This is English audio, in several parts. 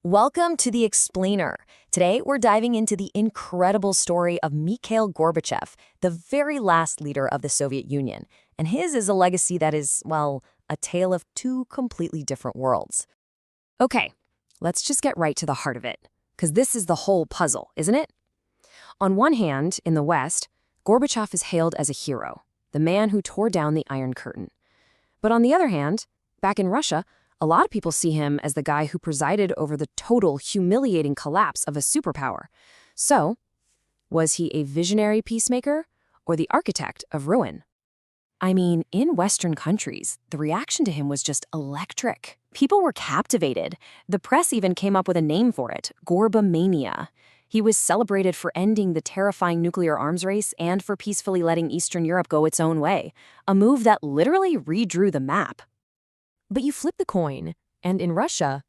Welcome to The Explainer. Today, we're diving into the incredible story of Mikhail Gorbachev, the very last leader of the Soviet Union. And his is a legacy that is, well, a tale of two completely different worlds. Okay, let's just get right to the heart of it, because this is the whole puzzle, isn't it? On one hand, in the West, Gorbachev is hailed as a hero, the man who tore down the Iron Curtain. But on the other hand, back in Russia, a lot of people see him as the guy who presided over the total, humiliating collapse of a superpower. So, was he a visionary peacemaker or the architect of ruin? I mean, in Western countries, the reaction to him was just electric. People were captivated. The press even came up with a name for it, Gorbamania. He was celebrated for ending the terrifying nuclear arms race and for peacefully letting Eastern Europe go its own way, a move that literally redrew the map. But you flip the coin, and in Russia,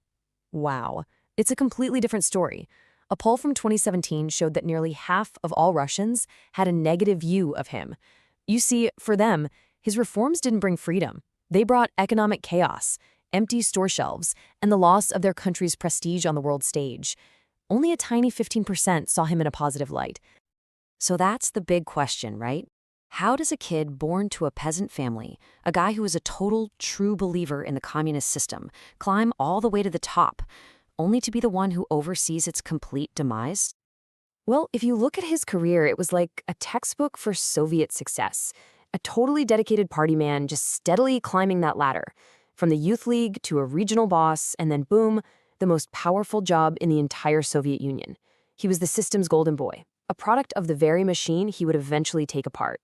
wow, it's a completely different story. A poll from 2017 showed that nearly half of all Russians had a negative view of him. You see, for them, his reforms didn't bring freedom. They brought economic chaos, empty store shelves, and the loss of their country's prestige on the world stage. Only a tiny 15% saw him in a positive light. So that's the big question, right? How does a kid born to a peasant family, a guy who is a total, true believer in the communist system, climb all the way to the top, only to be the one who oversees its complete demise? Well, if you look at his career, it was like a textbook for Soviet success. A totally dedicated party man just steadily climbing that ladder, from the youth league to a regional boss, and then boom, the most powerful job in the entire Soviet Union. He was the system's golden boy, a product of the very machine he would eventually take apart.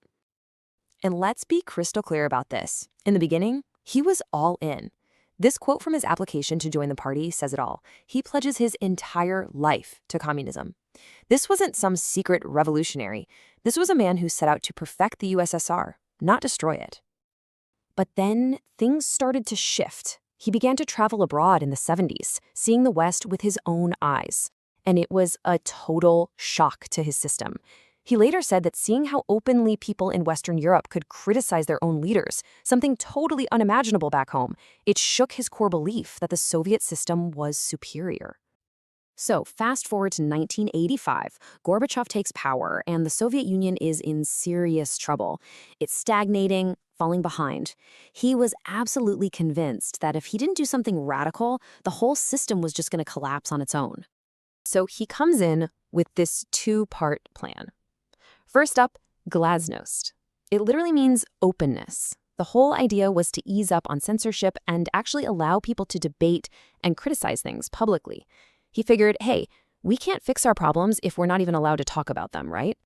And let's be crystal clear about this. In the beginning, he was all in. This quote from his application to join the party says it all. He pledges his entire life to communism. This wasn't some secret revolutionary. This was a man who set out to perfect the USSR, not destroy it. But then things started to shift. He began to travel abroad in the 70s, seeing the West with his own eyes. And it was a total shock to his system. He later said that seeing how openly people in Western Europe could criticize their own leaders, something totally unimaginable back home, it shook his core belief that the Soviet system was superior. So, fast forward to 1985, Gorbachev takes power, and the Soviet Union is in serious trouble. It's stagnating, falling behind. He was absolutely convinced that if he didn't do something radical, the whole system was just going to collapse on its own. So he comes in with this two-part plan. First up, Glasnost. It literally means openness. The whole idea was to ease up on censorship and actually allow people to debate and criticize things publicly. He figured, hey, we can't fix our problems if we're not even allowed to talk about them, right?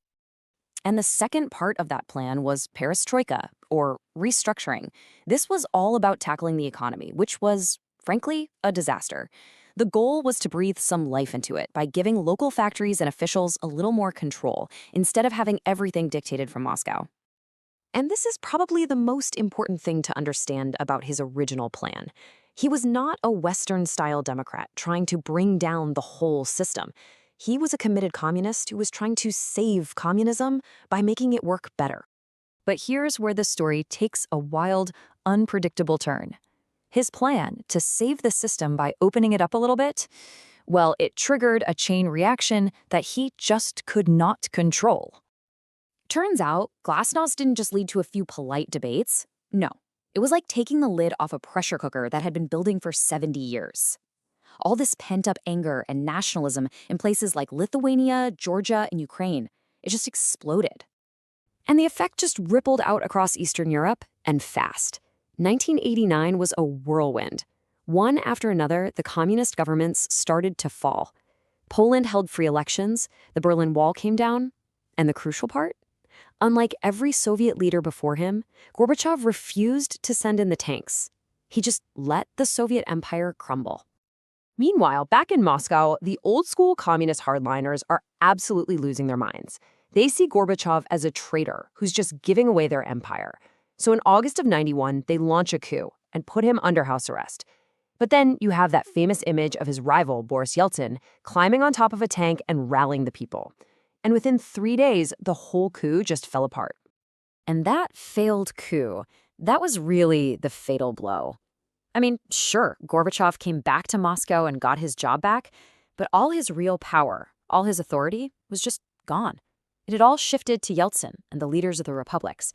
And the second part of that plan was Perestroika, or restructuring. This was all about tackling the economy, which was, frankly, a disaster. The goal was to breathe some life into it by giving local factories and officials a little more control, instead of having everything dictated from Moscow. And this is probably the most important thing to understand about his original plan. He was not a Western-style Democrat trying to bring down the whole system. He was a committed communist who was trying to save communism by making it work better. But here's where the story takes a wild, unpredictable turn. His plan to save the system by opening it up a little bit, well, it triggered a chain reaction that he just could not control. Turns out, Glasnost didn't just lead to a few polite debates. No, it was like taking the lid off a pressure cooker that had been building for 70 years. All this pent-up anger and nationalism in places like Lithuania, Georgia, and Ukraine, it just exploded. And the effect just rippled out across Eastern Europe, and fast. 1989 was a whirlwind. One after another, the communist governments started to fall. Poland held free elections, the Berlin Wall came down, and the crucial part? Unlike every Soviet leader before him, Gorbachev refused to send in the tanks. He just let the Soviet Empire crumble. Meanwhile, back in Moscow, the old-school communist hardliners are absolutely losing their minds. They see Gorbachev as a traitor who's just giving away their empire. So in August of 91, they launch a coup and put him under house arrest. But then you have that famous image of his rival, Boris Yeltsin, climbing on top of a tank and rallying the people. And within 3 days, the whole coup just fell apart. And that failed coup, that was really the fatal blow. I mean, sure, Gorbachev came back to Moscow and got his job back, but all his real power, all his authority, was just gone. It had all shifted to Yeltsin and the leaders of the republics.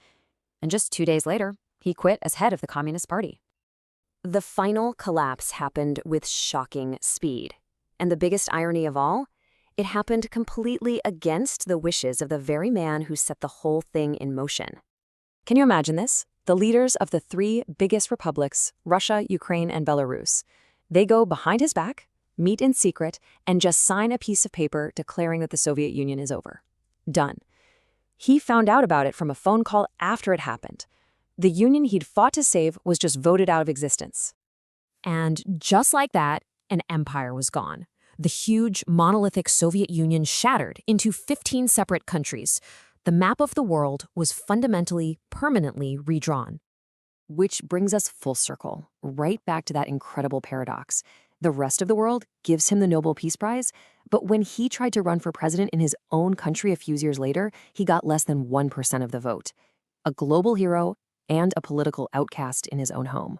And just 2 days later, he quit as head of the Communist Party. The final collapse happened with shocking speed. And the biggest irony of all, it happened completely against the wishes of the very man who set the whole thing in motion. Can you imagine this? The leaders of the three biggest republics, Russia, Ukraine, and Belarus, they go behind his back, meet in secret, and just sign a piece of paper declaring that the Soviet Union is over. Done. He found out about it from a phone call after it happened. The union he'd fought to save was just voted out of existence. And just like that, an empire was gone. The huge, monolithic Soviet Union shattered into 15 separate countries. The map of the world was fundamentally, permanently redrawn. Which brings us full circle, right back to that incredible paradox. The rest of the world gives him the Nobel Peace Prize, but when he tried to run for president in his own country a few years later, he got less than 1% of the vote. A global hero and a political outcast in his own home.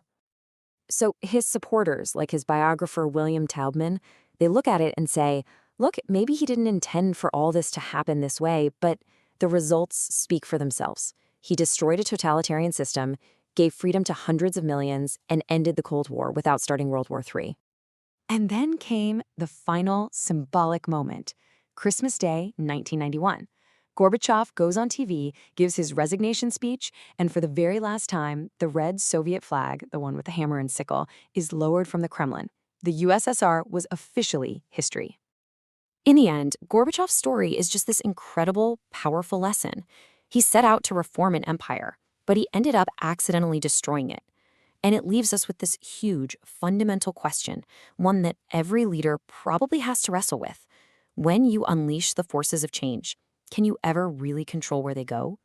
So his supporters, like his biographer William Taubman, they look at it and say, look, maybe he didn't intend for all this to happen this way, but the results speak for themselves. He destroyed a totalitarian system, gave freedom to hundreds of millions, and ended the Cold War without starting World War III. And then came the final symbolic moment, Christmas Day, 1991. Gorbachev goes on TV, gives his resignation speech, and for the very last time, the red Soviet flag, the one with the hammer and sickle, is lowered from the Kremlin. The USSR was officially history. In the end, Gorbachev's story is just this incredible, powerful lesson. He set out to reform an empire, but he ended up accidentally destroying it. And it leaves us with this huge, fundamental question, one that every leader probably has to wrestle with. When you unleash the forces of change, can you ever really control where they go?